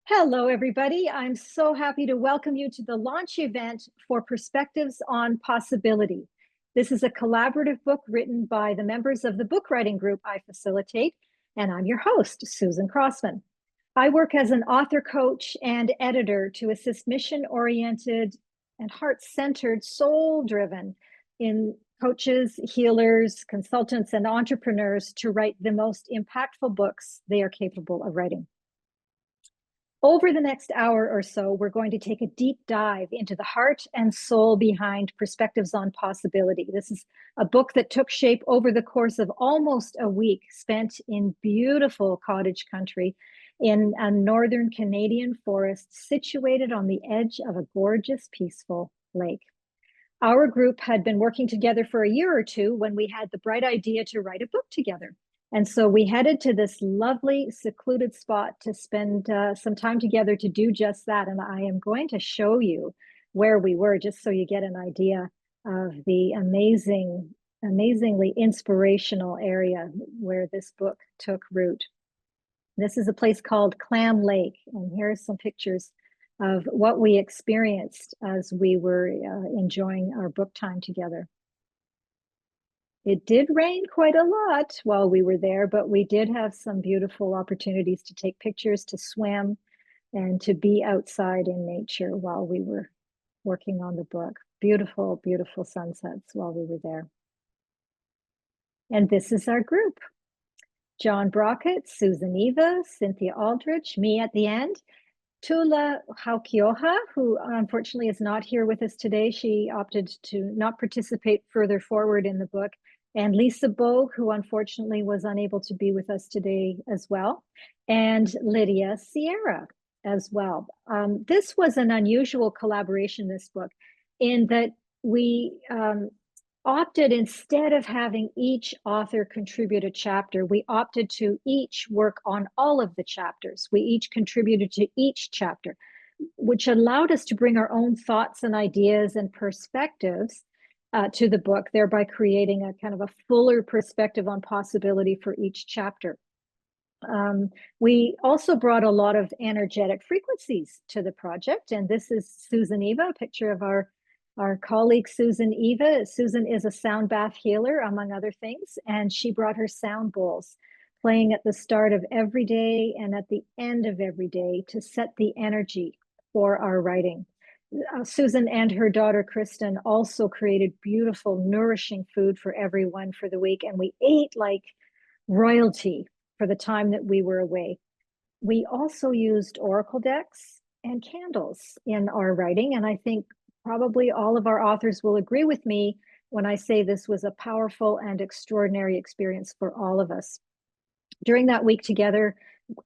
Hello, everybody. I'm so happy to welcome you to the launch event for Perspectives on Possibility. This is a collaborative book written by the members of the book writing group I facilitate, and I'm your host, Susan Crossman. I work as an author coach and editor to assist mission-oriented and heart-centered, soul-driven in coaches, healers, consultants, and entrepreneurs to write the most impactful books they are capable of writing. Over the next hour or so, we're going to take a deep dive into the heart and soul behind Perspectives on Possibility. This is a book that took shape over the course of almost a week spent in beautiful cottage country in a northern Canadian forest situated on the edge of a gorgeous, peaceful lake. Our group had been working together for a year or two when we had the bright idea to write a book together. And so we headed to this lovely secluded spot to spend some time together to do just that. And I am going to show you where we were just so you get an idea of the amazingly inspirational area where this book took root. This is a place called Clam Lake. And here are some pictures of what we experienced as we were enjoying our book time together. It did rain quite a lot while we were there, but we did have some beautiful opportunities to take pictures, to swim, and to be outside in nature while we were working on the book. Beautiful, beautiful sunsets while we were there. And this is our group. John Brockett, Susan Eva, Cynthia Aldrich, me at the end, Tula Haukioha, who unfortunately is not here with us today. She opted to not participate further forward in the book. And Lisa Bogue, who unfortunately was unable to be with us today as well. And Lydia Sierra as well. This was an unusual collaboration, this book, in that we opted, instead of having each author contribute a chapter, we opted to each work on all of the chapters. We each contributed to each chapter, which allowed us to bring our own thoughts and ideas and perspectives to the book, thereby creating a kind of a fuller perspective on possibility for each chapter. We also brought a lot of energetic frequencies to the project, and this is Susan Eva, a picture of our colleague Susan Eva. Susan is a sound bath healer, among other things, and she brought her sound bowls, playing at the start of every day and at the end of every day to set the energy for our writing. Susan and her daughter Kristen also created beautiful, nourishing food for everyone for the week, and we ate like royalty for the time that we were away. We also used oracle decks and candles in our writing, and I think probably all of our authors will agree with me when I say this was a powerful and extraordinary experience for all of us. During that week together,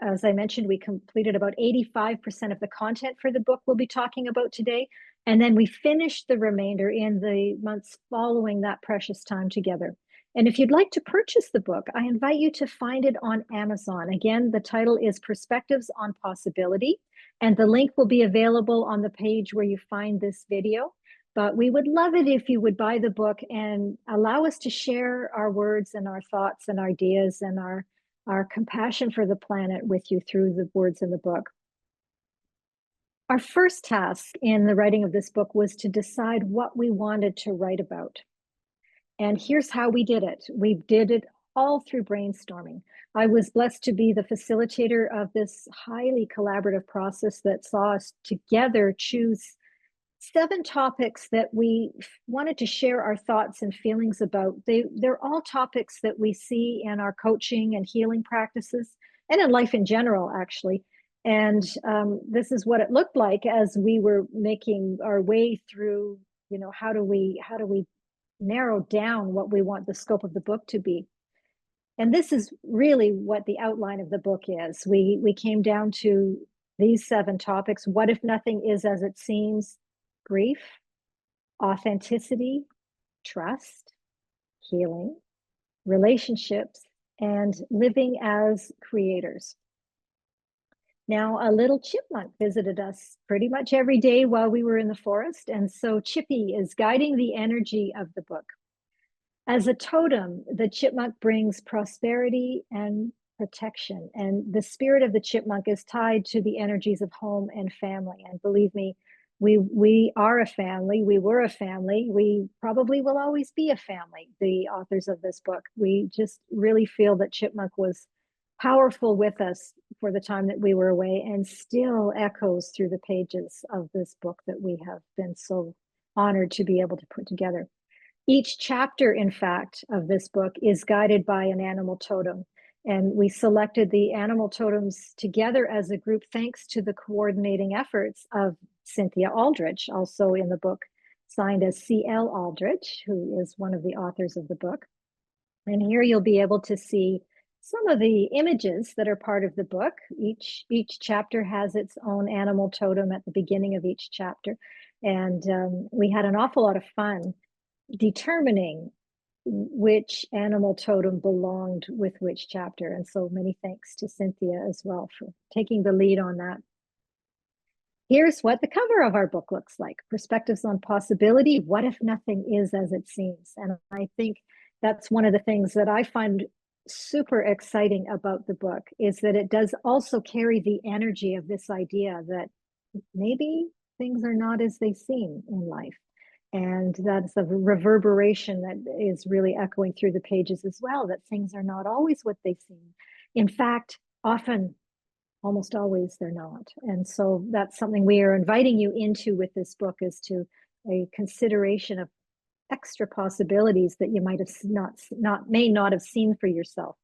as I mentioned, we completed about 85% of the content for the book we'll be talking about today. And then we finished the remainder in the months following that precious time together. And if you'd like to purchase the book, I invite you to find it on Amazon. Again, the title is Perspectives on Possibility, and the link will be available on the page where you find this video. But we would love it if you would buy the book and allow us to share our words and our thoughts and ideas and our compassion for the planet with you through the words in the book. Our first task in the writing of this book was to decide what we wanted to write about. And here's how we did it. We did it all through brainstorming. I was blessed to be the facilitator of this highly collaborative process that saw us together choose 7 topics that we wanted to share our thoughts and feelings about. They're all topics that we see in our coaching and healing practices and in life in general, actually. And this is what it looked like as we were making our way through, how do we narrow down what we want the scope of the book to be. And this is really what the outline of the book is. We came down to these 7 topics. What if nothing is as it seems? Grief, authenticity, trust, healing, relationships, and living as creators. Now, a little chipmunk visited us pretty much every day while we were in the forest, and so Chippy is guiding the energy of the book. As a totem, the chipmunk brings prosperity and protection. And the spirit of the chipmunk is tied to the energies of home and family. And believe me, we are a family. We were a family. We probably will always be a family, the authors of this book. We just really feel that Chipmunk was powerful with us for the time that we were away, and still echoes through the pages of this book that we have been so honored to be able to put together. Each chapter, in fact, of this book is guided by an animal totem. And we selected the animal totems together as a group thanks to the coordinating efforts of Cynthia Aldrich, also in the book, signed as C.L. Aldrich, who is one of the authors of the book. And here you'll be able to see some of the images that are part of the book. Each chapter has its own animal totem at the beginning of each chapter. And we had an awful lot of fun determining which animal totem belonged with which chapter. And so many thanks to Cynthia as well for taking the lead on that. Here's what the cover of our book looks like: Perspectives on Possibility, What If Nothing Is As It Seems? And I think that's one of the things that I find super exciting about the book, is that it does also carry the energy of this idea that maybe things are not as they seem in life. And that's a reverberation that is really echoing through the pages as well, that things are not always what they seem. In fact, often, almost always, they're not. And so that's something we are inviting you into with this book, is to a consideration of extra possibilities that you might have may not have seen for yourself.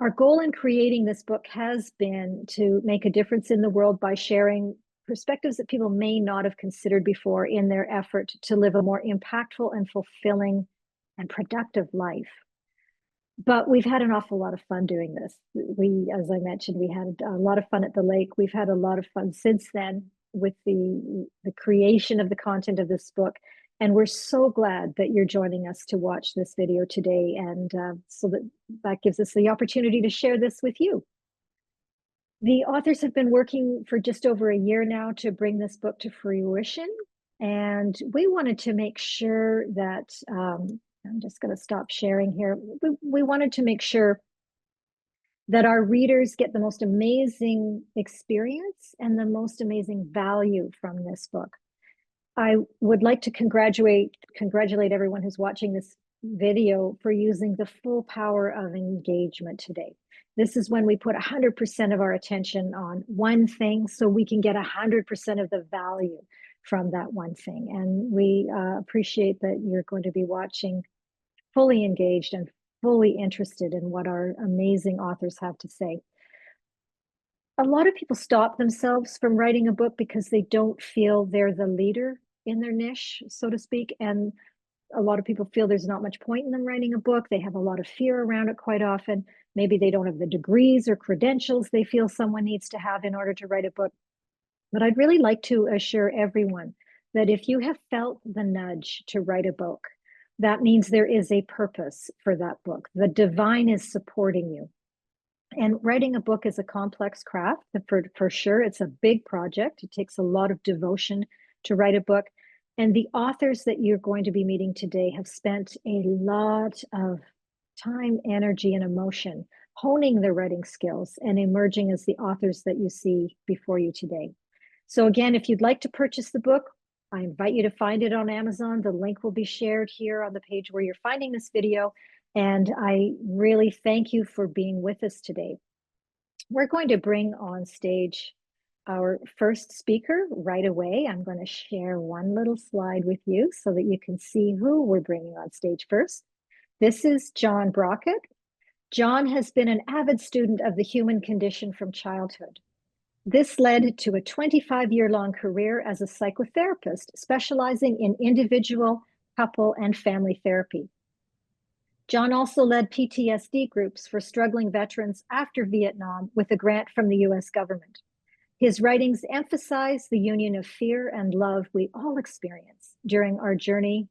Our goal in creating this book has been to make a difference in the world by sharing perspectives that people may not have considered before in their effort to live a more impactful and fulfilling and productive life. But we've had an awful lot of fun doing this. As I mentioned, we had a lot of fun at the lake. We've had a lot of fun since then with the creation of the content of this book. And we're so glad that you're joining us to watch this video today. And so that gives us the opportunity to share this with you. The authors have been working for just over a year now to bring this book to fruition. And we wanted to make sure that, I'm just going to stop sharing here. We wanted to make sure that our readers get the most amazing experience and the most amazing value from this book. I would like to congratulate everyone who's watching this video for using the full power of engagement today. This is when we put 100% of our attention on one thing so we can get 100% of the value from that one thing. And we appreciate that you're going to be watching fully engaged and fully interested in what our amazing authors have to say. A lot of people stop themselves from writing a book because they don't feel they're the leader in their niche, so to speak. And a lot of people feel there's not much point in them writing a book. They have a lot of fear around it quite often. Maybe they don't have the degrees or credentials they feel someone needs to have in order to write a book. But I'd really like to assure everyone that if you have felt the nudge to write a book, that means there is a purpose for that book. The divine is supporting you. And writing a book is a complex craft, for sure. It's a big project. It takes a lot of devotion to write a book. And the authors that you're going to be meeting today have spent a lot of time, energy, and emotion honing their writing skills and emerging as the authors that you see before you today. So again, if you'd like to purchase the book, I invite you to find it on Amazon. The link will be shared here on the page where you're finding this video. And I really thank you for being with us today. We're going to bring on stage our first speaker right away. I'm going to share one little slide with you so that you can see who we're bringing on stage first. This is John Brockett. John has been an avid student of the human condition from childhood. This led to a 25-year-long career as a psychotherapist, specializing in individual, couple, and family therapy. John also led PTSD groups for struggling veterans after Vietnam with a grant from the US government. His writings emphasize the union of fear and love we all experience during our journey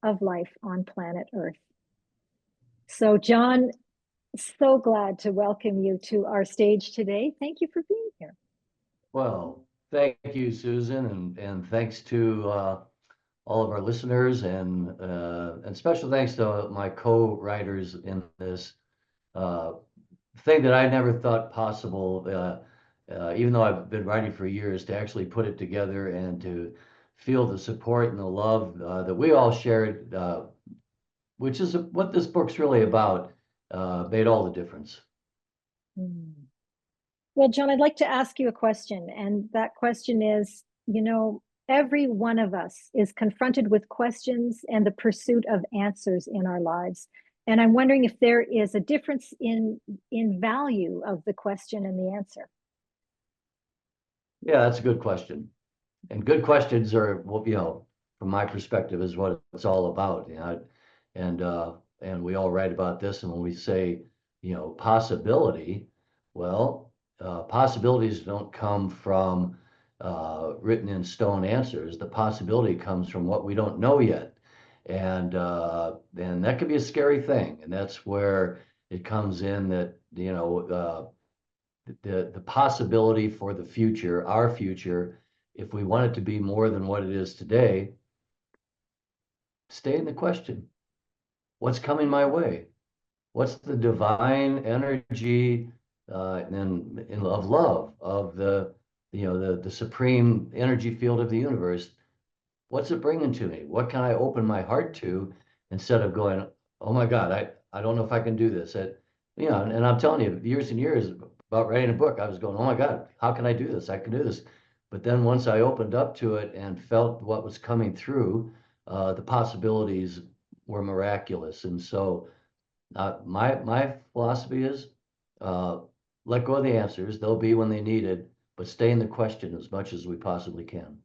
of life on planet Earth. So John, so glad to welcome you to our stage today. Thank you for being here. Well, thank you, Susan, and thanks to all of our listeners, and special thanks to my co-writers in this thing that I never thought possible, even though I've been writing for years, to actually put it together and to feel the support and the love that we all shared, which is what this book's really about, made all the difference. Mm. Well, John, I'd like to ask you a question. And that question is, every one of us is confronted with questions and the pursuit of answers in our lives. And I'm wondering if there is a difference in value of the question and the answer. Yeah, that's a good question. And good questions are, well, from my perspective, is what it's all about. And we all write about this. And when we say, possibility, well, possibilities don't come from written in stone answers. The possibility comes from what we don't know yet. And that can be a scary thing. And that's where it comes in that, the possibility for the future, our future, if we want it to be more than what it is today, stay in the question. What's coming my way? What's the divine energy of love, of the supreme energy field of the universe? What's it bringing to me? What can I open my heart to instead of going, oh my God, I don't know if I can do this. And I'm telling you, years and years about writing a book, I was going, oh my God, how can I do this? I can do this. But then once I opened up to it and felt what was coming through, the possibilities were miraculous. And so my philosophy is let go of the answers. They'll be when they needed, but stay in the question as much as we possibly can.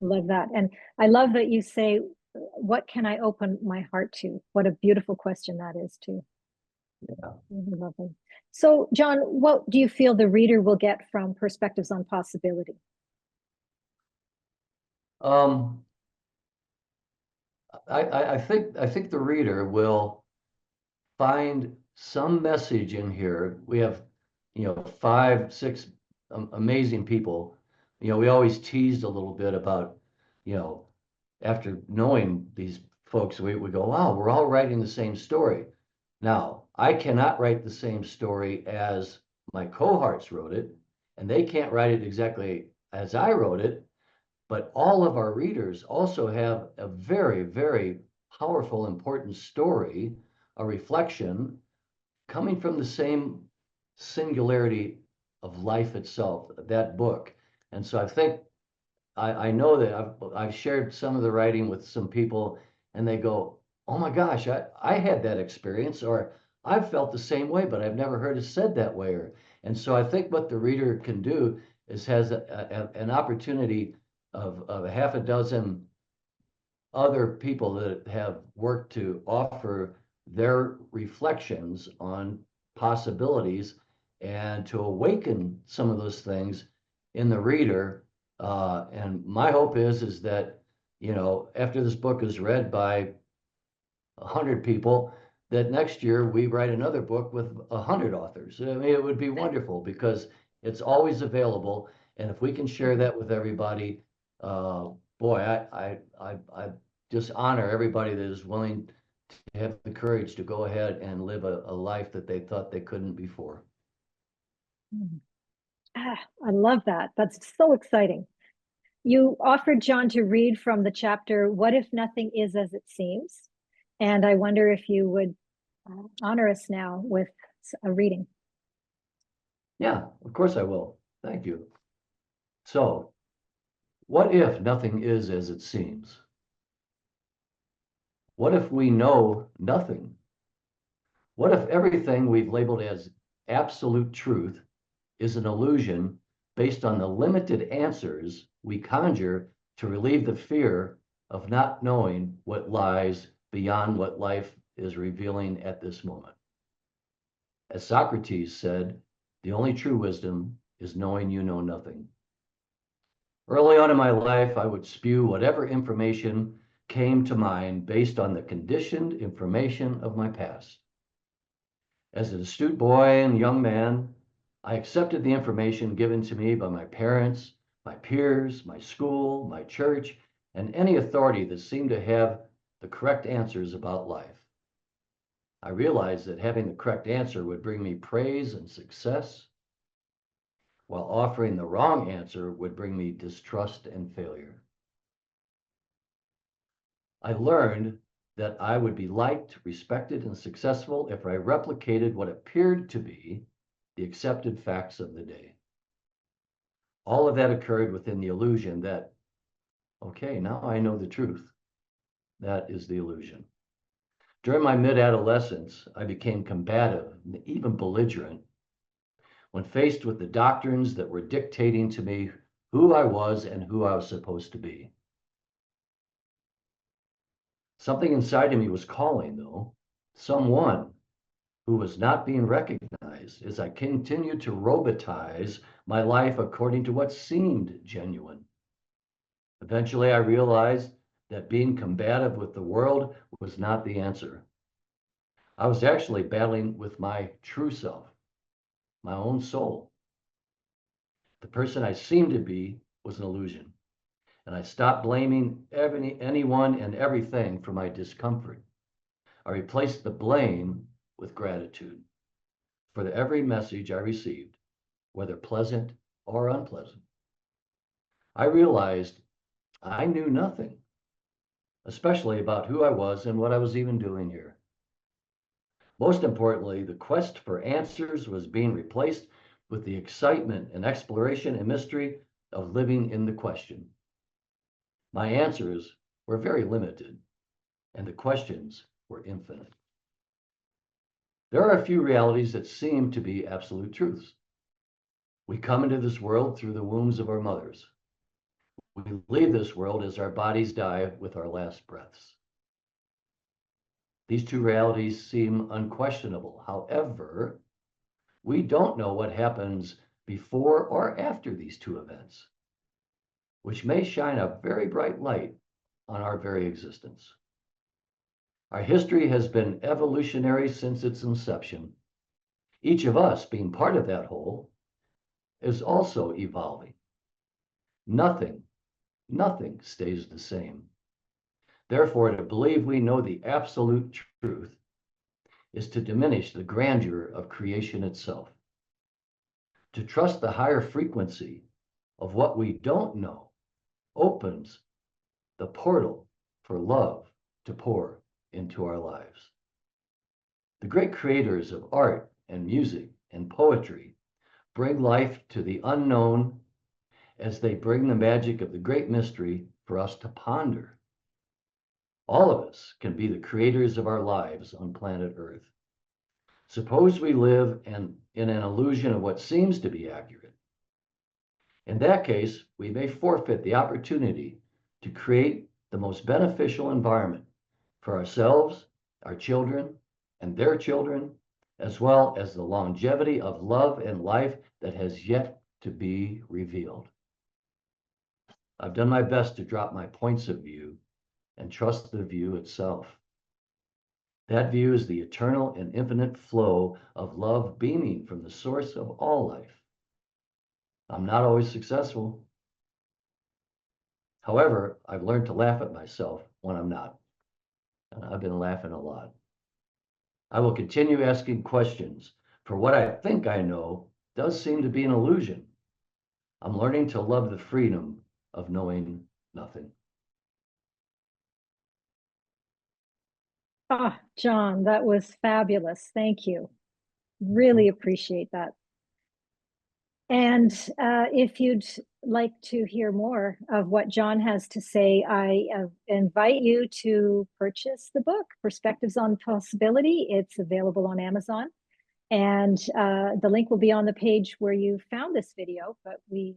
Love that. And I love that you say, what can I open my heart to? What a beautiful question that is, too. Yeah. Really lovely. So, John, what do you feel the reader will get from Perspectives on Possibility? I think the reader will find some message in here. We have, 5, 6 amazing people. We always teased a little bit about, after knowing these folks, we go, wow, we're all writing the same story. Now, I cannot write the same story as my cohorts wrote it, and they can't write it exactly as I wrote it, but all of our readers also have a very, very powerful, important story, a reflection coming from the same singularity of life itself, that book. And so I think I know that I've shared some of the writing with some people, and they go, "Oh my gosh, I had that experience," or "I've felt the same way, but I've never heard it said that way." And so I think what the reader can do is has an opportunity of a half a dozen other people that have worked to offer their reflections on possibilities and to awaken some of those things in the reader. And my hope is that, after this book is read by 100 people, that next year we write another book with 100 authors. I mean, it would be wonderful because it's always available. And if we can share that with everybody, boy, I just honor everybody that is willing to have the courage to go ahead and live a life that they thought they couldn't before. I love that. That's so exciting. You offered John to read from the chapter, What If Nothing Is As It Seems? And I wonder if you would honor us now with a reading. Yeah, of course I will. Thank you. So, what if nothing is as it seems? What if we know nothing? What if everything we've labeled as absolute truth is an illusion based on the limited answers we conjure to relieve the fear of not knowing what lies beyond what life is revealing at this moment? As Socrates said, the only true wisdom is knowing you know nothing. Early on in my life, I would spew whatever information came to mind based on the conditioned information of my past. As an astute boy and young man, I accepted the information given to me by my parents, my peers, my school, my church, and any authority that seemed to have the correct answers about life. I realized that having the correct answer would bring me praise and success, while offering the wrong answer would bring me distrust and failure. I learned that I would be liked, respected, and successful if I replicated what appeared to be the accepted facts of the day. All of that occurred within the illusion that, okay, now I know the truth. That is the illusion. During my mid-adolescence, I became combative, even belligerent, when faced with the doctrines that were dictating to me who I was and who I was supposed to be. Something inside of me was calling, though, someone who was not being recognized as I continued to robotize my life according to what seemed genuine. Eventually, I realized that being combative with the world was not the answer. I was actually battling with my true self, my own soul. The person I seemed to be was an illusion, and I stopped blaming anyone and everything for my discomfort. I replaced the blame with gratitude for every message I received, whether pleasant or unpleasant. I realized I knew nothing, especially about who I was and what I was even doing here. Most importantly, the quest for answers was being replaced with the excitement and exploration and mystery of living in the question. My answers were very limited, and the questions were infinite. There are a few realities that seem to be absolute truths. We come into this world through the wombs of our mothers. We leave this world as our bodies die with our last breaths. These two realities seem unquestionable. However, we don't know what happens before or after these two events, which may shine a very bright light on our very existence. Our history has been evolutionary since its inception. Each of us, being part of that whole, is also evolving. Nothing stays the same. Therefore, to believe we know the absolute truth is to diminish the grandeur of creation itself. To trust the higher frequency of what we don't know opens the portal for love to pour into our lives. The great creators of art and music and poetry bring life to the unknown as they bring the magic of the great mystery for us to ponder. All of us can be the creators of our lives on planet Earth. Suppose we live in an illusion of what seems to be accurate. In that case, we may forfeit the opportunity to create the most beneficial environment for ourselves, our children, and their children, as well as the longevity of love and life that has yet to be revealed. I've done my best to drop my points of view and trust the view itself. That view is the eternal and infinite flow of love beaming from the source of all life. I'm not always successful. However, I've learned to laugh at myself when I'm not. And I've been laughing a lot. I will continue asking questions, for what I think I know does seem to be an illusion. I'm learning to love the freedom of knowing nothing. Ah, John, that was fabulous. Thank you. Really appreciate that. And if you'd like to hear more of what John has to say, I invite you to purchase the book, Perspectives on Possibility. It's available on Amazon. And the link will be on the page where you found this video, but we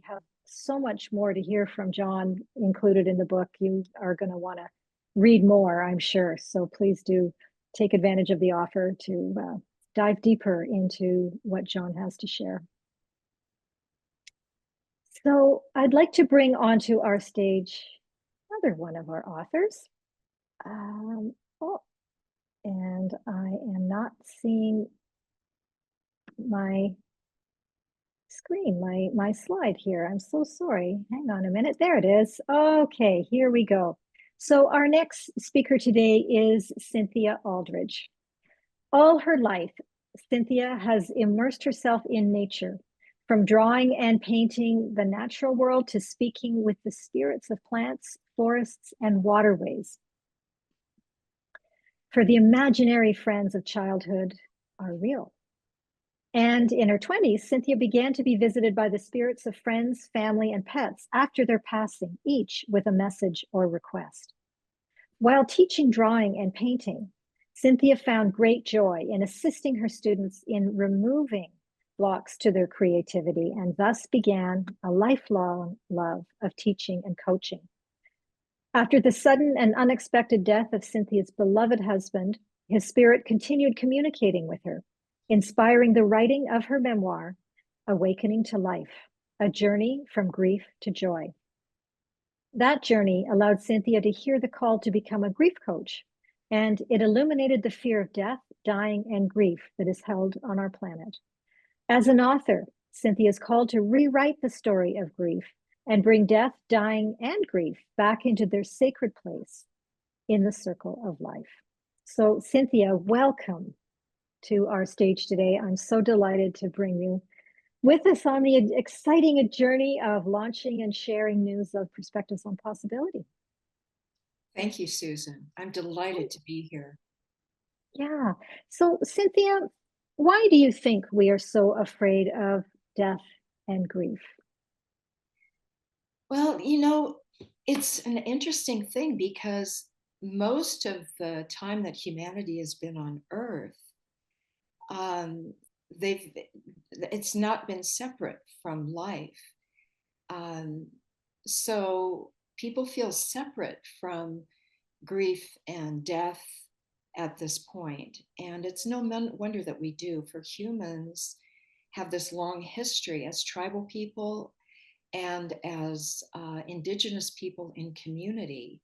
have so much more to hear from John included in the book. You are going to want to read more, I'm sure. So please do take advantage of the offer to dive deeper into what John has to share. So I'd like to bring onto our stage another one of our authors. Oh, and I am not seeing my screen, my slide here. I'm so sorry. Hang on a minute. There it is. Okay, here we go. So our next speaker today is Cynthia Aldridge. All her life, Cynthia has immersed herself in nature, from drawing and painting the natural world to speaking with the spirits of plants, forests, and waterways. For the imaginary friends of childhood are real. And in her 20s, Cynthia began to be visited by the spirits of friends, family, and pets after their passing, each with a message or request. While teaching drawing and painting, Cynthia found great joy in assisting her students in removing blocks to their creativity and thus began a lifelong love of teaching and coaching. After the sudden and unexpected death of Cynthia's beloved husband, his spirit continued communicating with her, inspiring the writing of her memoir, Awakening to Life, a journey from grief to joy. That journey allowed Cynthia to hear the call to become a grief coach, and it illuminated the fear of death, dying, and grief that is held on our planet. As an author, Cynthia is called to rewrite the story of grief and bring death, dying, and grief back into their sacred place in the circle of life. So, Cynthia, welcome to our stage today. I'm so delighted to bring you with us on the exciting journey of launching and sharing news of Perspectives on Possibility. Thank you, Susan. I'm delighted to be here. Yeah. So, Cynthia, why do you think we are so afraid of death and grief? Well, it's an interesting thing because most of the time that humanity has been on Earth, um, it's not been separate from life. Um, so people feel separate from grief and death at this point. And it's no wonder that we do, for humans have this long history as tribal people and as indigenous people in community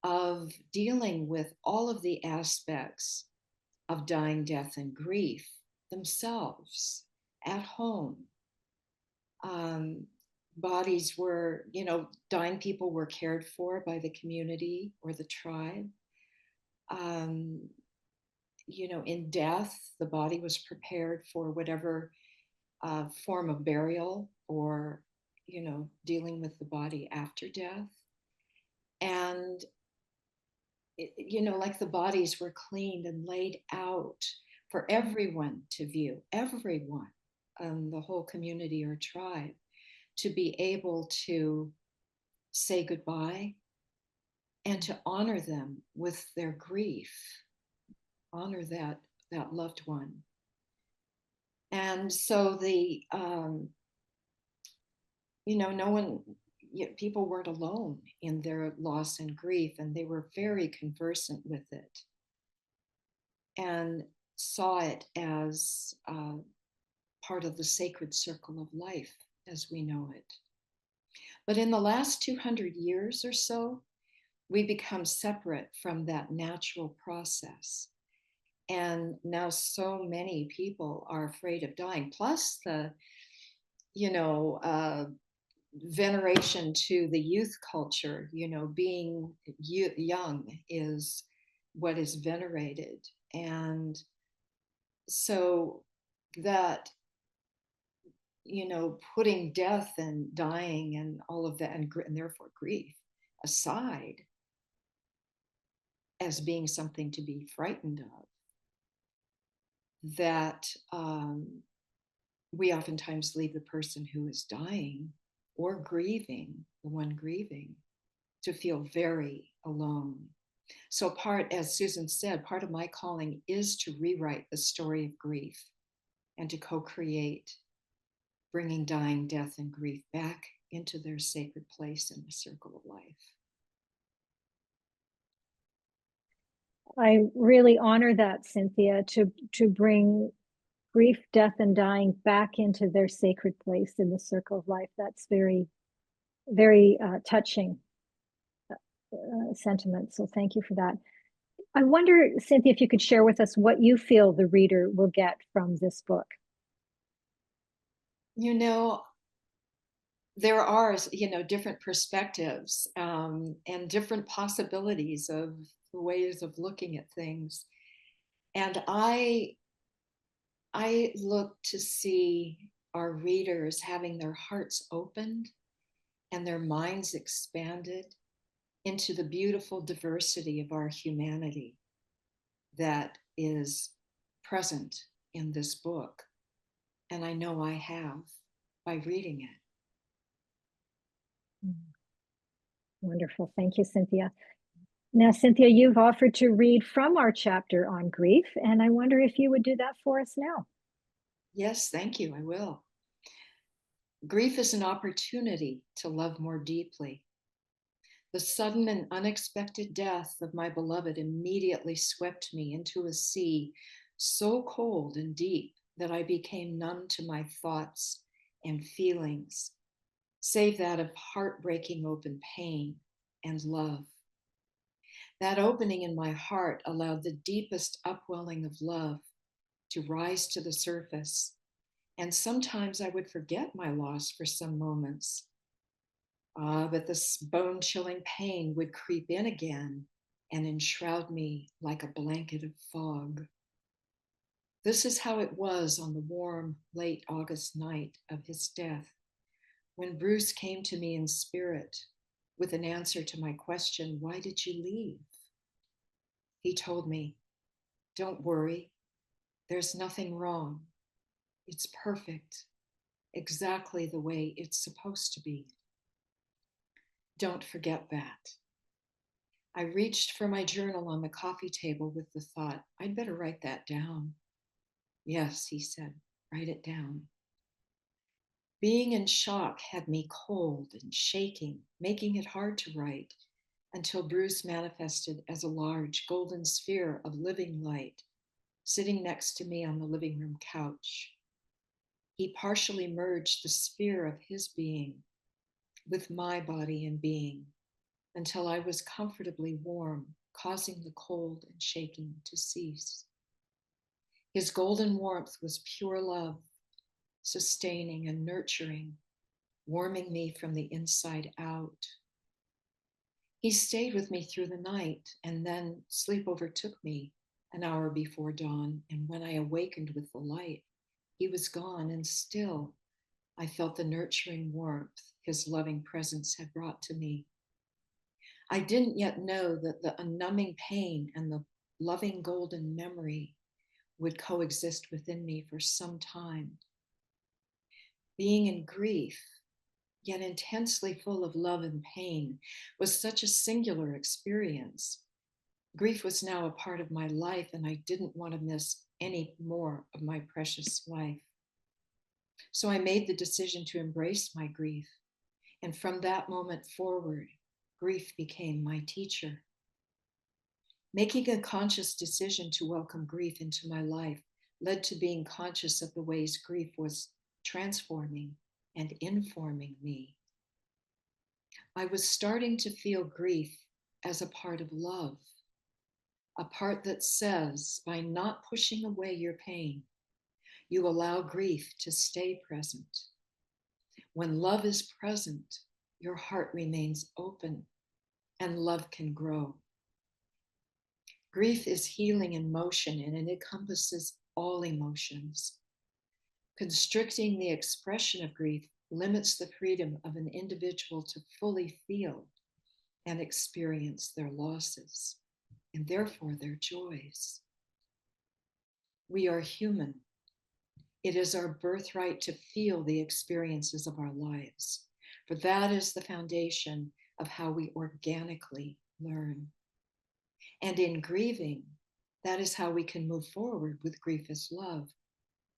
of dealing with all of the aspects of dying, death, and grief themselves at home. Um, Bodies were, dying people were cared for by the community or the tribe. Um, in death, the body was prepared for whatever form of burial or, dealing with the body after death. And, like the bodies were cleaned and laid out for everyone to view, everyone, the whole community or tribe, to be able to say goodbye and to honor them with their grief, honor that loved one. And so no one, people weren't alone in their loss and grief, and they were very conversant with it and saw it as part of the sacred circle of life as we know it. But in the last 200 years or so, we become separate from that natural process. And now so many people are afraid of dying. Plus the, veneration to the youth culture, being young is what is venerated. And so that, putting death and dying and all of that, and therefore grief aside as being something to be frightened of, that we oftentimes leave the person who is dying or grieving, the one grieving, to feel very alone. So as Susan said, part of my calling is to rewrite the story of grief and to co-create bringing dying, death, and grief back into their sacred place in the circle of life. I really honor that, Cynthia, to bring grief, death, and dying back into their sacred place in the circle of life. That's very, very touching sentiment. So thank you for that. I wonder, Cynthia, if you could share with us what you feel the reader will get from this book. There are, different perspectives and different possibilities of ways of looking at things. And I look to see our readers having their hearts opened and their minds expanded into the beautiful diversity of our humanity that is present in this book. And I know I have by reading it. Wonderful. Thank you, Cynthia. Now, Cynthia, you've offered to read from our chapter on grief, and I wonder if you would do that for us now. Yes, thank you. I will. Grief is an opportunity to love more deeply. The sudden and unexpected death of my beloved immediately swept me into a sea so cold and deep that I became numb to my thoughts and feelings, save that of heartbreaking open pain and love. That opening in my heart allowed the deepest upwelling of love to rise to the surface, and sometimes I would forget my loss for some moments. But this bone-chilling pain would creep in again and enshroud me like a blanket of fog. This is how it was on the warm, late August night of his death, when Bruce came to me in spirit with an answer to my question, "Why did you leave?" He told me, "Don't worry, there's nothing wrong. It's perfect, exactly the way it's supposed to be. Don't forget that." I reached for my journal on the coffee table with the thought, I'd better write that down. "Yes," he said, "write it down." Being in shock had me cold and shaking, making it hard to write, until Bruce manifested as a large golden sphere of living light, sitting next to me on the living room couch. He partially merged the sphere of his being with my body and being until I was comfortably warm, causing the cold and shaking to cease. His golden warmth was pure love, sustaining and nurturing, warming me from the inside out. He stayed with me through the night, and then sleep overtook me an hour before dawn. And when I awakened with the light, he was gone, and still I felt the nurturing warmth his loving presence had brought to me. I didn't yet know that the unnumbing pain and the loving golden memory would coexist within me for some time. Being in grief, yet intensely full of love and pain, was such a singular experience. Grief was now a part of my life, and I didn't want to miss any more of my precious life. So I made the decision to embrace my grief, and from that moment forward, grief became my teacher. Making a conscious decision to welcome grief into my life led to being conscious of the ways grief was transforming and informing me. I was starting to feel grief as a part of love, a part that says, by not pushing away your pain, you allow grief to stay present. When love is present, your heart remains open and love can grow. Grief is healing in motion, and it encompasses all emotions. Constricting the expression of grief limits the freedom of an individual to fully feel and experience their losses, and therefore their joys. We are human. It is our birthright to feel the experiences of our lives, for that is the foundation of how we organically learn. And in grieving, that is how we can move forward with grief as love,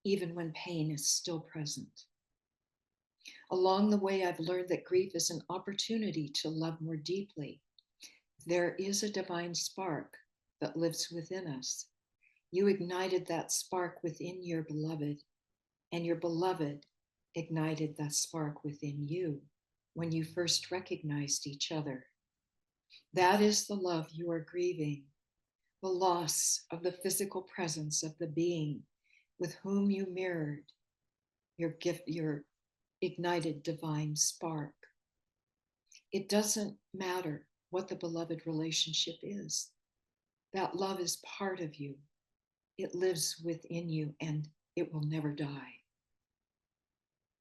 even when pain is still present. Along the way, I've learned that grief is an opportunity to love more deeply. There is a divine spark that lives within us. You ignited that spark within your beloved, and your beloved ignited that spark within you when you first recognized each other. That is the love you are grieving, the loss of the physical presence of the being with whom you mirrored your ignited divine spark. It doesn't matter what the beloved relationship is. That love is part of you. It lives within you and it will never die.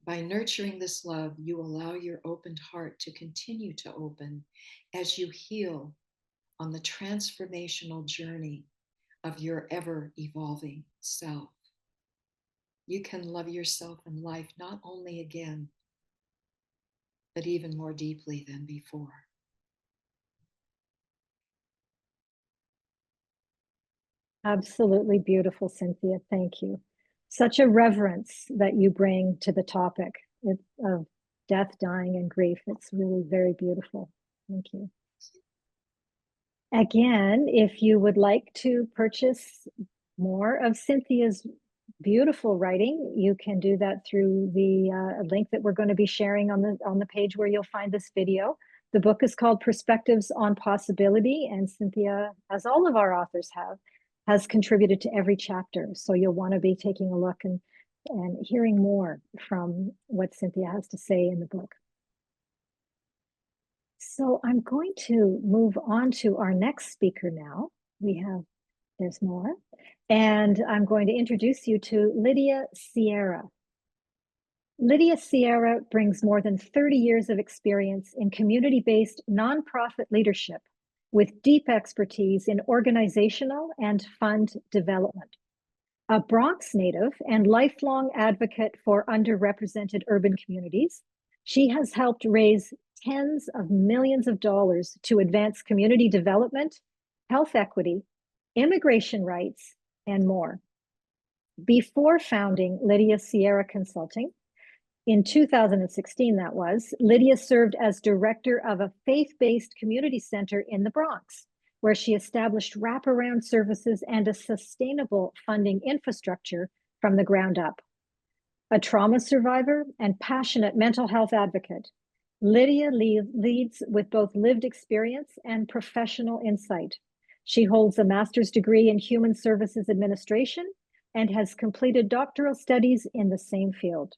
By nurturing this love, you allow your opened heart to continue to open as you heal on the transformational journey of your ever evolving self. You can love yourself and life not only again, but even more deeply than before. Absolutely beautiful, Cynthia. Thank you. Such a reverence that you bring to the topic of death, dying, and grief. It's really very beautiful. Thank you. Again, if you would like to purchase more of Cynthia's beautiful writing, you can do that through the link that we're going to be sharing on the page where you'll find this video. The book is called Perspectives on Possibility, and Cynthia, as all of our authors have, has contributed to every chapter. So you'll want to be taking a look and hearing more from what Cynthia has to say in the book. So I'm going to move on to our next speaker now. There's more. And I'm going to introduce you to Lydia Sierra. Lydia Sierra brings more than 30 years of experience in community-based nonprofit leadership with deep expertise in organizational and fund development. A Bronx native and lifelong advocate for underrepresented urban communities, she has helped raise tens of millions of dollars to advance community development, health equity, immigration rights, and more. Before founding Lydia Sierra Consulting, in 2016 that was, Lydia served as director of a faith-based community center in the Bronx, where she established wraparound services and a sustainable funding infrastructure from the ground up. A trauma survivor and passionate mental health advocate, Lydia leads with both lived experience and professional insight. She holds a master's degree in human services administration and has completed doctoral studies in the same field.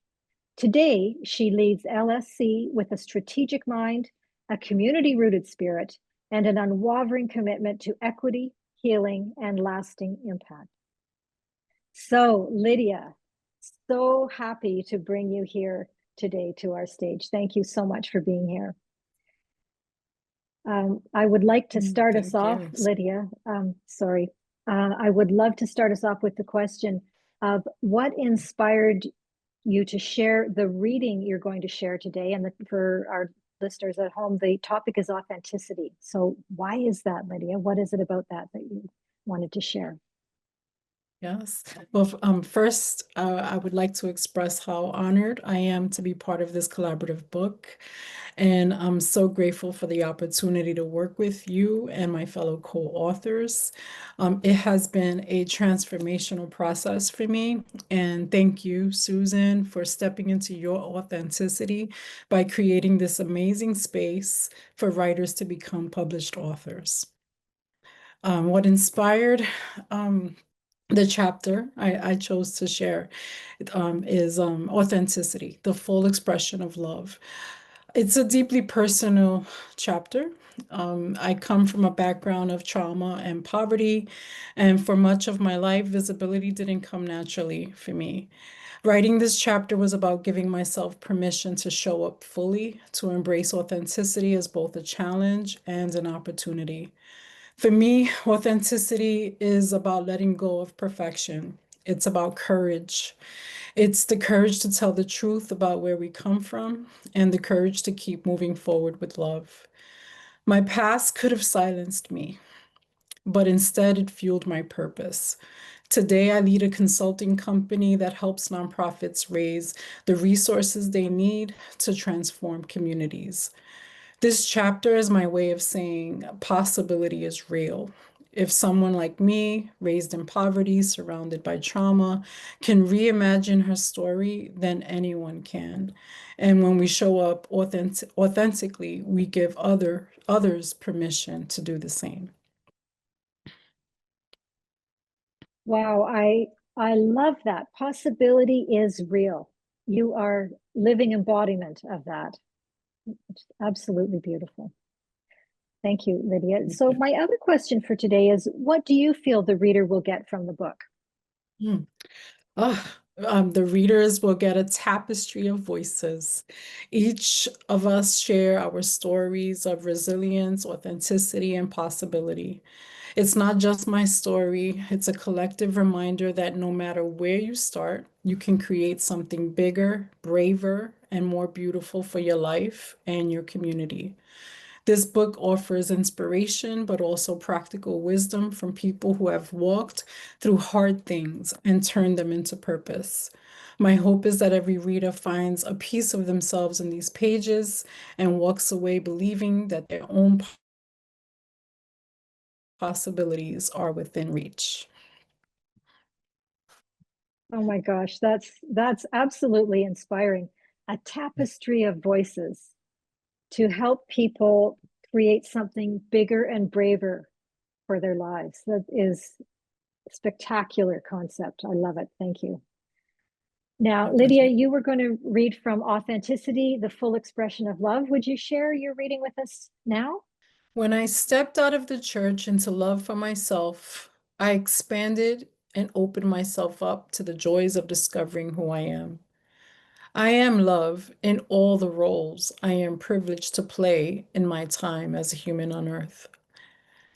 Today, she leads LSC with a strategic mind, a community-rooted spirit, and an unwavering commitment to equity, healing, and lasting impact. So, Lydia, so happy to bring you here today to our stage. Thank you so much for being here. I would like to start us off, Lydia. I would love to start us off with the question of what inspired you to share the reading you're going to share today. And for our listeners at home, the topic is authenticity. So why is that, Lydia? What is it about that you wanted to share? Yes. Well, first, I would like to express how honored I am to be part of this collaborative book. And I'm so grateful for the opportunity to work with you and my fellow co-authors. It has been a transformational process for me. And thank you, Susan, for stepping into your authenticity by creating this amazing space for writers to become published authors. What inspired the chapter I chose to share is authenticity, the full expression of love. It's a deeply personal chapter. I come from a background of trauma and poverty, and for much of my life, visibility didn't come naturally for me. Writing this chapter was about giving myself permission to show up fully, to embrace authenticity as both a challenge and an opportunity. For me, authenticity is about letting go of perfection. It's about courage. It's the courage to tell the truth about where we come from and the courage to keep moving forward with love. My past could have silenced me, but instead it fueled my purpose. Today, I lead a consulting company that helps nonprofits raise the resources they need to transform communities. This chapter is my way of saying possibility is real. If someone like me, raised in poverty, surrounded by trauma, can reimagine her story, then anyone can. And when we show up authentically, we give others permission to do the same. Wow, I love that. Possibility is real. You are living embodiment of that. It's absolutely beautiful. Thank you, Lydia. So my other question for today is, what do you feel the reader will get from the book? Mm. The readers will get a tapestry of voices. Each of us share our stories of resilience, authenticity, and possibility. It's not just my story, it's a collective reminder that no matter where you start, you can create something bigger, braver, and more beautiful for your life and your community. This book offers inspiration, but also practical wisdom from people who have walked through hard things and turned them into purpose. My hope is that every reader finds a piece of themselves in these pages and walks away believing that their own possibilities are within reach. Oh my gosh, that's absolutely inspiring. A tapestry of voices to help people create something bigger and braver for their lives. That is a spectacular concept. I love it. Thank you. Now, My Lydia, pleasure. you were going to read from Authenticity, the Full Expression of Love. Would you share your reading with us now? When I stepped out of the church into love for myself, I expanded and opened myself up to the joys of discovering who I am. I am love in all the roles I am privileged to play in my time as a human on earth.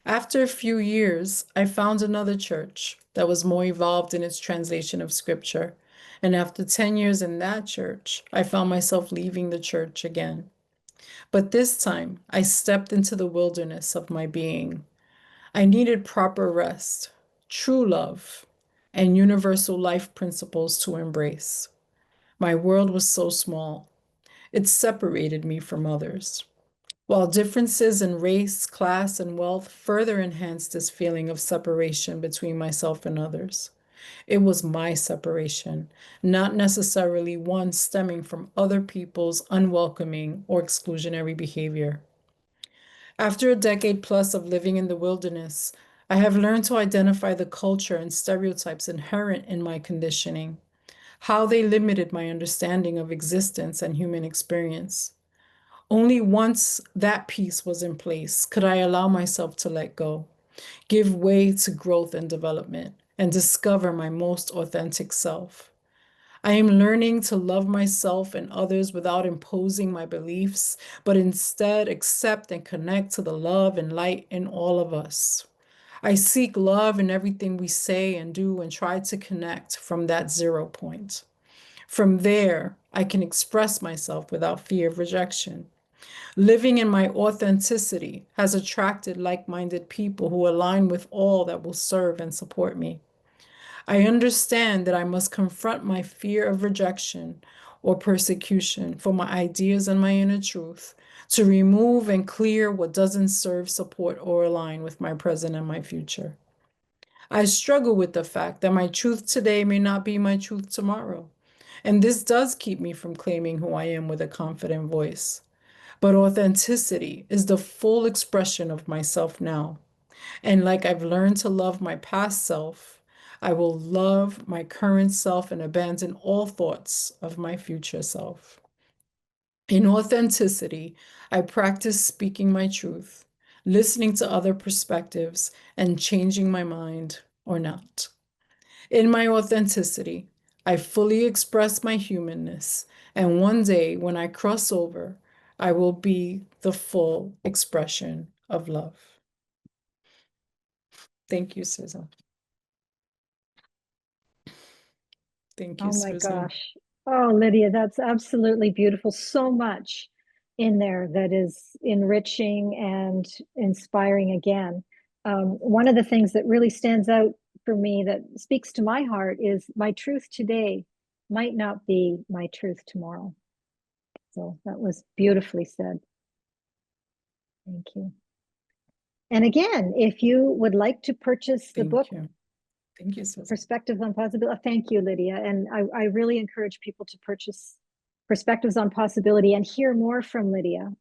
After a few years, I found another church that was more evolved in its translation of scripture. And after 10 years in that church, I found myself leaving the church again. But this time, I stepped into the wilderness of my being. I needed proper rest, true love, and universal life principles to embrace. My world was so small. It separated me from others. While differences in race, class, and wealth further enhanced this feeling of separation between myself and others, it was my separation, not necessarily one stemming from other people's unwelcoming or exclusionary behavior. After a decade plus of living in the wilderness, I have learned to identify the culture and stereotypes inherent in my conditioning, how they limited my understanding of existence and human experience. Only once that piece was in place could I allow myself to let go, give way to growth and development, and discover my most authentic self. I am learning to love myself and others without imposing my beliefs, but instead accept and connect to the love and light in all of us. I seek love in everything we say and do and try to connect from that 0 point. From there, I can express myself without fear of rejection. Living in my authenticity has attracted like minded people who align with all that will serve and support me. I understand that I must confront my fear of rejection or persecution for my ideas and my inner truth to remove and clear what doesn't serve, support, or align with my present and my future. I struggle with the fact that my truth today may not be my truth tomorrow. And this does keep me from claiming who I am with a confident voice. But authenticity is the full expression of myself now. And like I've learned to love my past self, I will love my current self and abandon all thoughts of my future self. In authenticity, I practice speaking my truth, listening to other perspectives, and changing my mind or not. In my authenticity, I fully express my humanness, and one day when I cross over, I will be the full expression of love. Thank you, Susan. Thank you, Oh my Susan. gosh. Oh, Lydia, that's absolutely beautiful. So much in there that is enriching and inspiring again. One of the things that really stands out for me that speaks to my heart is my truth today might not be my truth tomorrow. So that was beautifully said. Thank you. And again, if you would like to purchase the book, Thank you. Thank you, Susan. Perspectives on Possibility. Thank you, Lydia. And I really encourage people to purchase Perspectives on Possibility and hear more from Lydia,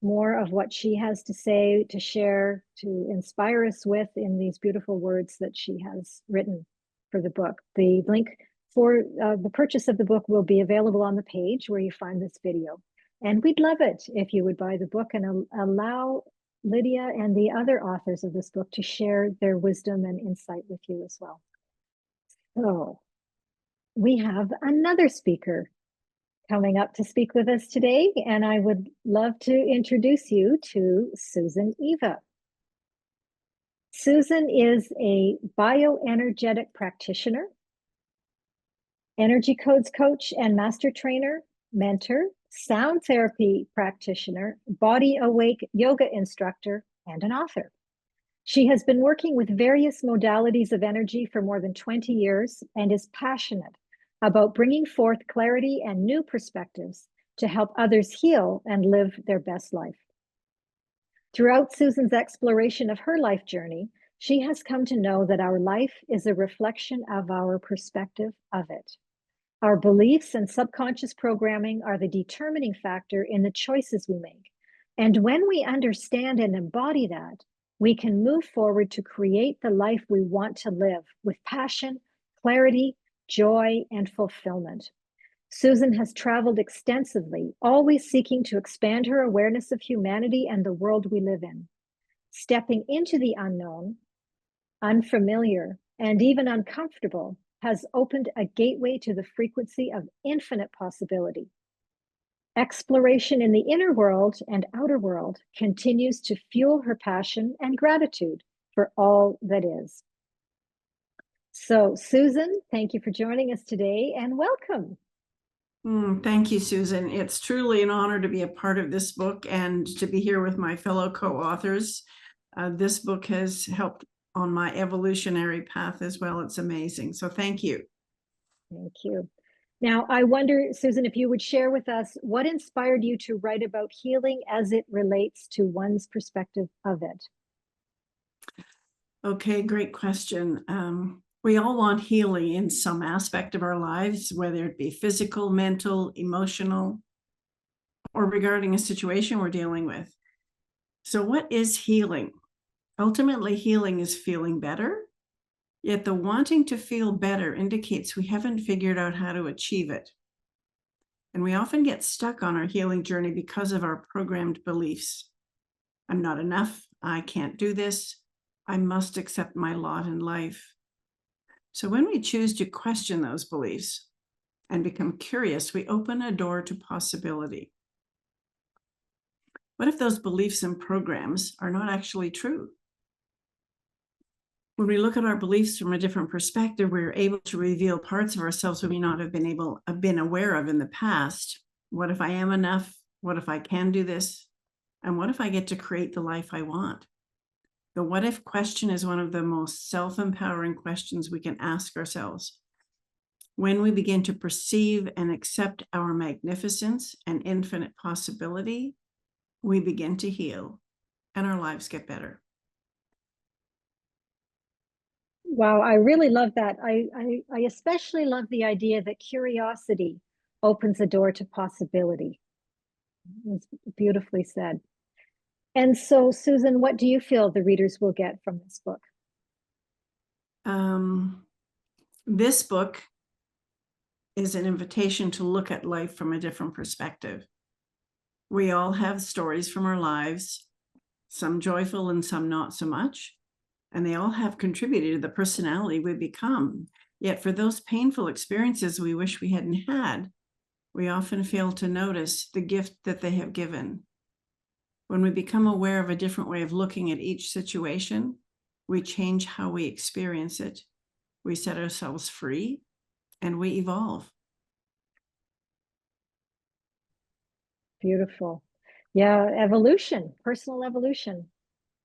more of what she has to say, to share, to inspire us with in these beautiful words that she has written for the book. The link for the purchase of the book will be available on the page where you find this video. And we'd love it if you would buy the book and allow Lydia and the other authors of this book to share their wisdom and insight with you as well. So we have another speaker coming up to speak with us today, and I would love to introduce you to Susan Eva. Susan is a bioenergetic practitioner, energy codes coach and master trainer, mentor, sound therapy practitioner, body awake yoga instructor, and an author. She has been working with various modalities of energy for more than 20 years and is passionate about bringing forth clarity and new perspectives to help others heal and live their best life. Throughout Susan's exploration of her life journey, she has come to know that our life is a reflection of our perspective of it. Our beliefs and subconscious programming are the determining factor in the choices we make. And when we understand and embody that, we can move forward to create the life we want to live with passion, clarity, joy, and fulfillment. Susan has traveled extensively, always seeking to expand her awareness of humanity and the world we live in. Stepping into the unknown, unfamiliar, and even uncomfortable has opened a gateway to the frequency of infinite possibility. Exploration in the inner world and outer world continues to fuel her passion and gratitude for all that is. So, Susan, thank you for joining us today and welcome. Thank you, Susan. It's truly an honor to be a part of this book and to be here with my fellow co-authors. This book has helped on my evolutionary path as well. It's amazing. So thank you. Thank you. Now, I wonder, Susan, if you would share with us what inspired you to write about healing as it relates to one's perspective of it? Okay, great question. We all want healing in some aspect of our lives, whether it be physical, mental, emotional, or regarding a situation we're dealing with. So what is healing? Ultimately, healing is feeling better, yet the wanting to feel better indicates we haven't figured out how to achieve it. And we often get stuck on our healing journey because of our programmed beliefs. I'm not enough. I can't do this. I must accept my lot in life. So when we choose to question those beliefs and become curious, we open a door to possibility. What if those beliefs and programs are not actually true? When we look at our beliefs from a different perspective, we're able to reveal parts of ourselves we may not have been aware of in the past. What if I am enough? What if I can do this? And what if I get to create the life I want? The what if question is one of the most self-empowering questions we can ask ourselves. When we begin to perceive and accept our magnificence and infinite possibility, we begin to heal and our lives get better. Wow, I really love that. I especially love the idea that curiosity opens a door to possibility. It's beautifully said. And so, Susan, what do you feel the readers will get from this book? This book is an invitation to look at life from a different perspective. We all have stories from our lives, some joyful and some not so much, and they all have contributed to the personality we become. Yet for those painful experiences we wish we hadn't had, we often fail to notice the gift that they have given. When we become aware of a different way of looking at each situation, we change how we experience it. We set ourselves free and we evolve. Beautiful. Yeah, evolution, personal evolution.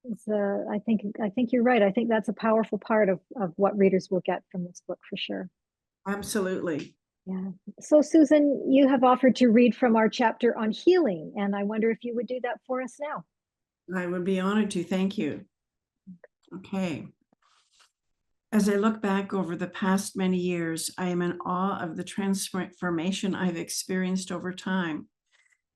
I think you're right. I think that's a powerful part of what readers will get from this book for sure. Absolutely. Yeah. So, Susan, you have offered to read from our chapter on healing, and I wonder if you would do that for us now. I would be honored to. Thank you. Okay. As I look back over the past many years, I am in awe of the transformation I've experienced over time.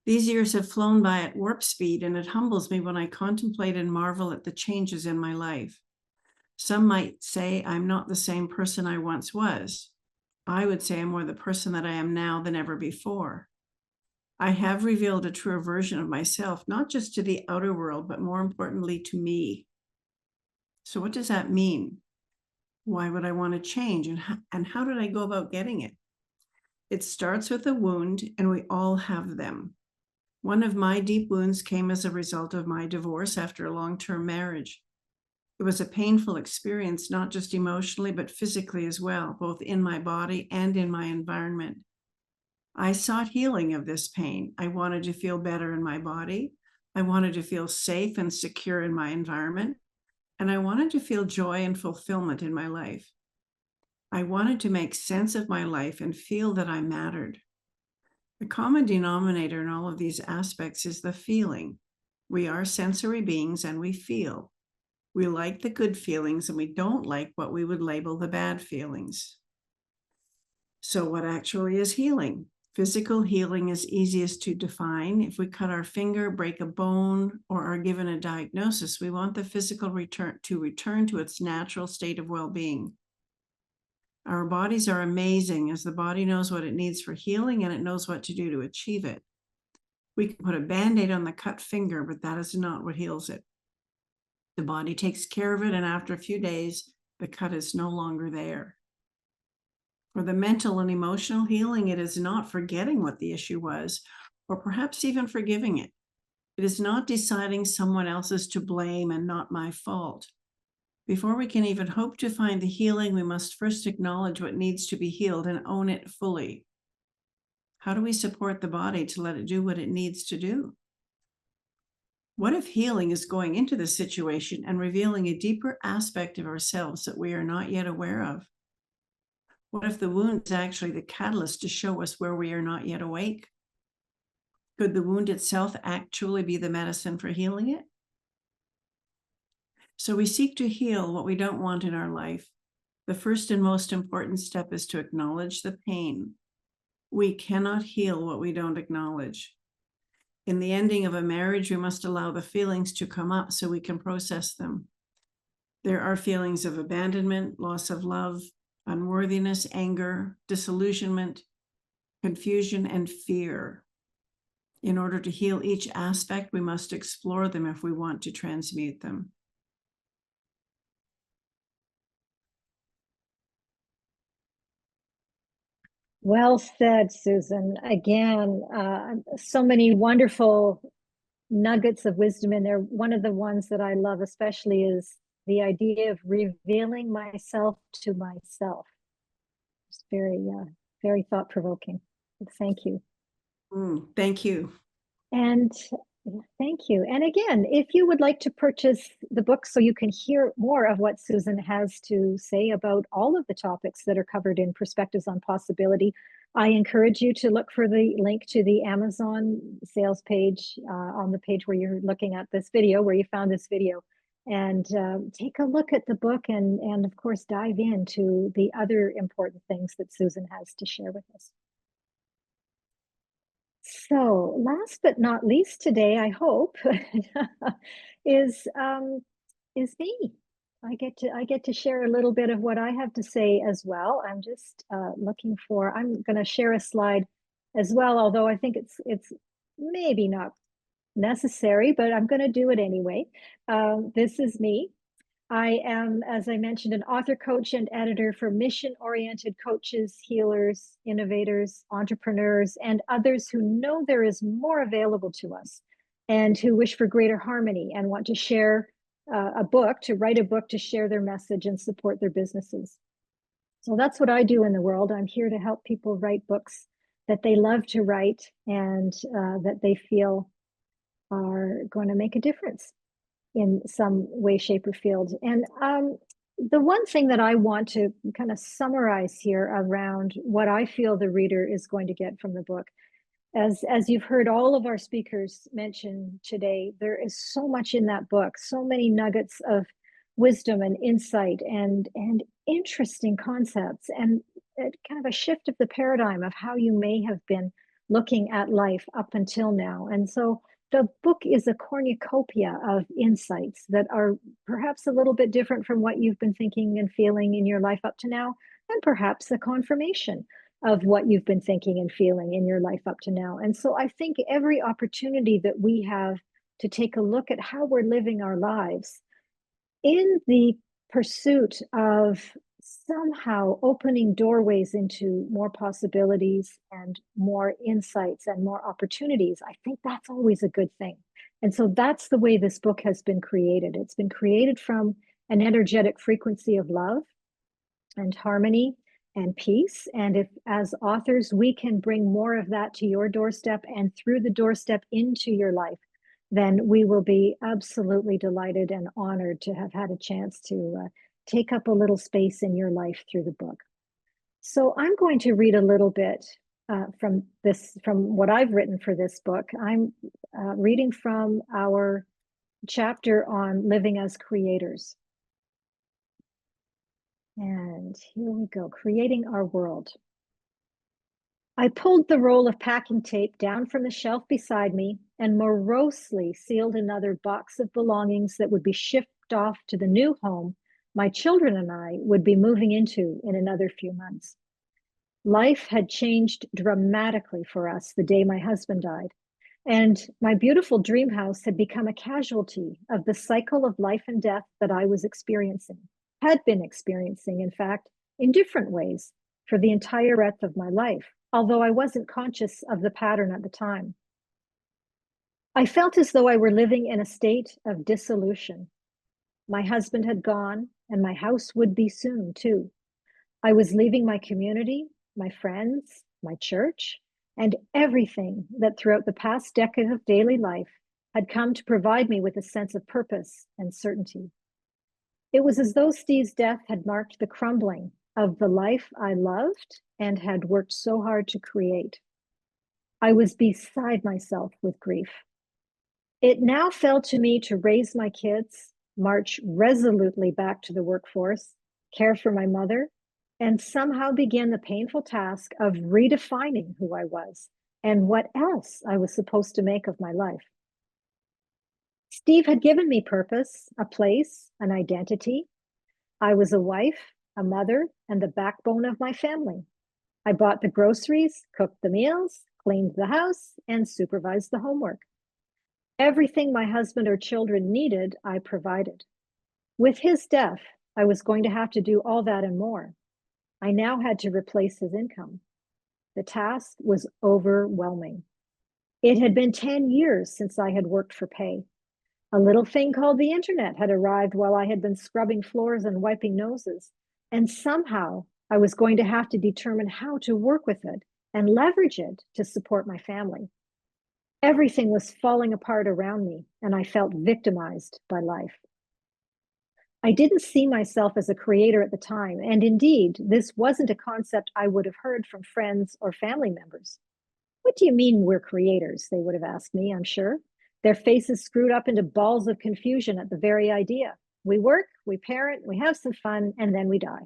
These years have flown by at warp speed, and it humbles me when I contemplate and marvel at the changes in my life. Some might say I'm not the same person I once was. I would say I'm more the person that I am now than ever before. I have revealed a truer version of myself, not just to the outer world, but more importantly to me. So what does that mean? Why would I want to change? And how did I go about getting it? It starts with a wound, and we all have them. One of my deep wounds came as a result of my divorce after a long-term marriage. It was a painful experience, not just emotionally, but physically as well, both in my body and in my environment. I sought healing of this pain. I wanted to feel better in my body. I wanted to feel safe and secure in my environment. And I wanted to feel joy and fulfillment in my life. I wanted to make sense of my life and feel that I mattered. The common denominator in all of these aspects is the feeling. We are sensory beings and we feel. We like the good feelings and we don't like what we would label the bad feelings. So what actually is healing? Physical healing is easiest to define. If we cut our finger, break a bone, or are given a diagnosis, we want the physical return to its natural state of well-being. Our bodies are amazing, as the body knows what it needs for healing and it knows what to do to achieve it. We can put a Band-Aid on the cut finger, but that is not what heals it. The body takes care of it, and after a few days, the cut is no longer there. For the mental and emotional healing, it is not forgetting what the issue was, or perhaps even forgiving it. It is not deciding someone else is to blame and not my fault. Before we can even hope to find the healing, we must first acknowledge what needs to be healed and own it fully. How do we support the body to let it do what it needs to do? What if healing is going into the situation and revealing a deeper aspect of ourselves that we are not yet aware of? What if the wound is actually the catalyst to show us where we are not yet awake? Could the wound itself actually be the medicine for healing it? So we seek to heal what we don't want in our life. The first and most important step is to acknowledge the pain. We cannot heal what we don't acknowledge. In the ending of a marriage, we must allow the feelings to come up so we can process them. There are feelings of abandonment, loss of love, unworthiness, anger, disillusionment, confusion, and fear. In order to heal each aspect, we must explore them if we want to transmute them. Well said, Susan. Again, so many wonderful nuggets of wisdom in there. One of the ones that I love especially is the idea of revealing myself to myself. It's very thought-provoking. Thank you. Thank you. And thank you. And again, if you would like to purchase the book so you can hear more of what Susan has to say about all of the topics that are covered in Perspectives on Possibility, I encourage you to look for the link to the Amazon sales page on the page where you're looking at this video, where you found this video, and take a look at the book and of course dive into the other important things that Susan has to share with us. So last but not least today, I hope, is me. I get to share a little bit of what I have to say as well. I'm just I'm going to share a slide as well, although I think it's maybe not necessary, but I'm going to do it anyway. This is me. I am, as I mentioned, an author, coach, and editor for mission-oriented coaches, healers, innovators, entrepreneurs, and others who know there is more available to us and who wish for greater harmony and want to share write a book to share their message and support their businesses. So that's what I do in the world. I'm here to help people write books that they love to write and that they feel are going to make a difference in some way, shape, or field. And the one thing that I want to kind of summarize here around what I feel the reader is going to get from the book, as you've heard all of our speakers mention today, there is so much in that book, so many nuggets of wisdom and insight and interesting concepts, and kind of a shift of the paradigm of how you may have been looking at life up until now. And so the book is a cornucopia of insights that are perhaps a little bit different from what you've been thinking and feeling in your life up to now, and perhaps a confirmation of what you've been thinking and feeling in your life up to now. And so I think every opportunity that we have to take a look at how we're living our lives in the pursuit of somehow opening doorways into more possibilities and more insights and more opportunities, I think that's always a good thing. And so that's the way this book has been created. It's been created from an energetic frequency of love and harmony and peace. And if, as authors, we can bring more of that to your doorstep and through the doorstep into your life, then we will be absolutely delighted and honored to have had a chance to take up a little space in your life through the book. So I'm going to read a little bit from what I've written for this book. I'm reading from our chapter on living as creators. And here we go, creating our world. I pulled the roll of packing tape down from the shelf beside me and morosely sealed another box of belongings that would be shipped off to the new home my children and I would be moving into in another few months. Life had changed dramatically for us the day my husband died, and my beautiful dream house had become a casualty of the cycle of life and death that I was experiencing, had been experiencing, in fact, in different ways for the entire breadth of my life, although I wasn't conscious of the pattern at the time. I felt as though I were living in a state of dissolution. My husband had gone, and my house would be soon, too. I was leaving my community, my friends, my church, and everything that throughout the past decade of daily life had come to provide me with a sense of purpose and certainty. It was as though Steve's death had marked the crumbling of the life I loved and had worked so hard to create. I was beside myself with grief. It now fell to me to raise my kids, march resolutely back to the workforce, care for my mother, and somehow begin the painful task of redefining who I was and what else I was supposed to make of my life. Steve had given me purpose, a place, an identity. I was a wife, a mother, and the backbone of my family. I bought the groceries, cooked the meals, cleaned the house, and supervised the homework. Everything my husband or children needed, I provided. With his death, I was going to have to do all that and more. I now had to replace his income. The task was overwhelming. It had been 10 years since I had worked for pay. A little thing called the internet had arrived while I had been scrubbing floors and wiping noses, and somehow I was going to have to determine how to work with it and leverage it to support my family. Everything was falling apart around me, and I felt victimized by life. I didn't see myself as a creator at the time, and indeed, this wasn't a concept I would have heard from friends or family members. What do you mean we're creators? They would have asked me, I'm sure, their faces screwed up into balls of confusion at the very idea. We work, we parent, we have some fun, and then we die.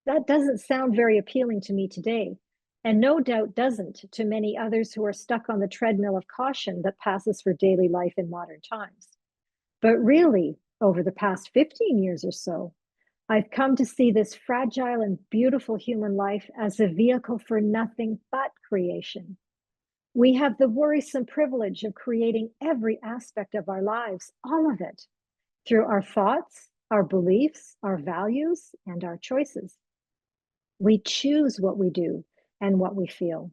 That doesn't sound very appealing to me today, and no doubt doesn't to many others who are stuck on the treadmill of caution that passes for daily life in modern times. But really, over the past 15 years or so, I've come to see this fragile and beautiful human life as a vehicle for nothing but creation. We have the worrisome privilege of creating every aspect of our lives, all of it, through our thoughts, our beliefs, our values, and our choices. We choose what we do and what we feel.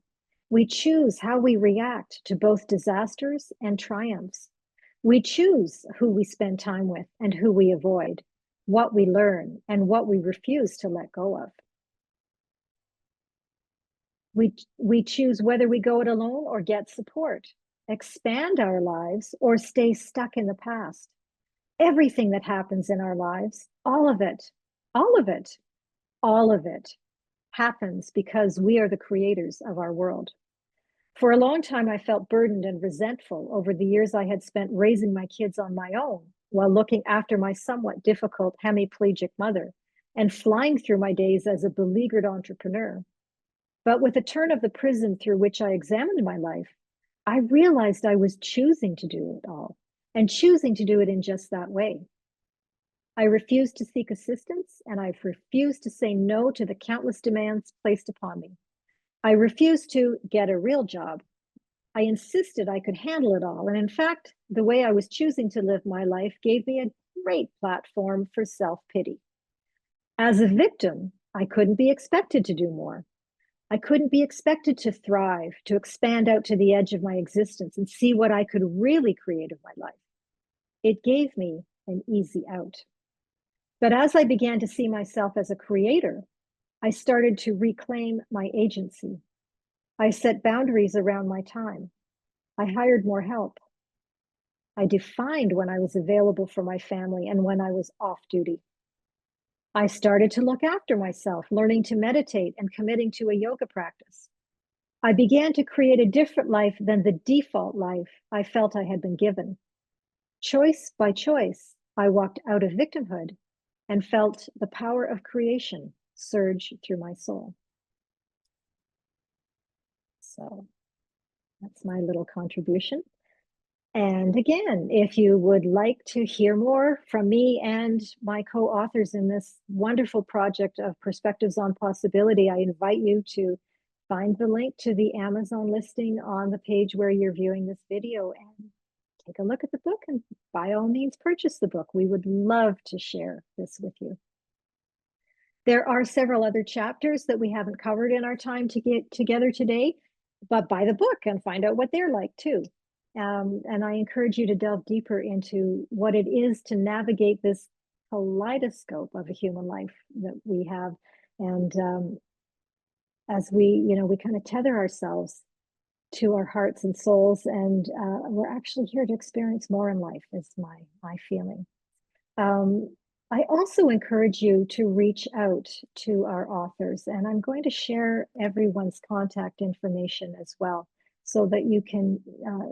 We choose how we react to both disasters and triumphs. We choose who we spend time with and who we avoid, what we learn and what we refuse to let go of. We choose whether we go it alone or get support, expand our lives or stay stuck in the past. Everything that happens in our lives, all of it, all of it, all of it happens because we are the creators of our world. For a long time, I felt burdened and resentful over the years I had spent raising my kids on my own while looking after my somewhat difficult hemiplegic mother and flying through my days as a beleaguered entrepreneur. But with a turn of the prism through which I examined my life, I realized I was choosing to do it all and choosing to do it in just that way. I refused to seek assistance, and I've refused to say no to the countless demands placed upon me. I refused to get a real job. I insisted I could handle it all. And in fact, the way I was choosing to live my life gave me a great platform for self-pity. As a victim, I couldn't be expected to do more. I couldn't be expected to thrive, to expand out to the edge of my existence and see what I could really create of my life. It gave me an easy out. But as I began to see myself as a creator, I started to reclaim my agency. I set boundaries around my time. I hired more help. I defined when I was available for my family and when I was off duty. I started to look after myself, learning to meditate and committing to a yoga practice. I began to create a different life than the default life I felt I had been given. Choice by choice, I walked out of victimhood and felt the power of creation surge through my soul. So that's my little contribution. And again, if you would like to hear more from me and my co-authors in this wonderful project of Perspectives on Possibility, I invite you to find the link to the Amazon listing on the page where you're viewing this video and take a look at the book, and by all means purchase the book. We would love to share this with you. There are several other chapters that we haven't covered in our time to get together today, but buy the book and find out what they're like too. And I encourage you to delve deeper into what it is to navigate this kaleidoscope of a human life that we have. And as we kind of tether ourselves to our hearts and souls, and we're actually here to experience more in life, is my feeling. I also encourage you to reach out to our authors, and I'm going to share everyone's contact information as well, so that you can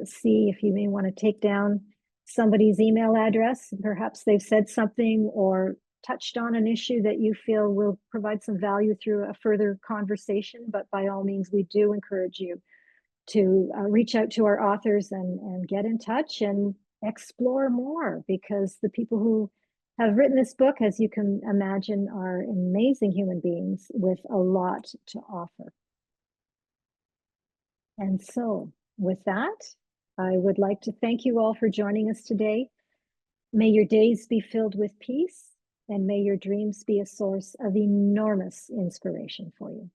see if you may want to take down somebody's email address. Perhaps they've said something or touched on an issue that you feel will provide some value through a further conversation. But by all means, we do encourage you to reach out to our authors and get in touch and explore more, because the people who have written this book, as you can imagine, are amazing human beings with a lot to offer. And so with that, I would like to thank you all for joining us today. May your days be filled with peace, and may your dreams be a source of enormous inspiration for you.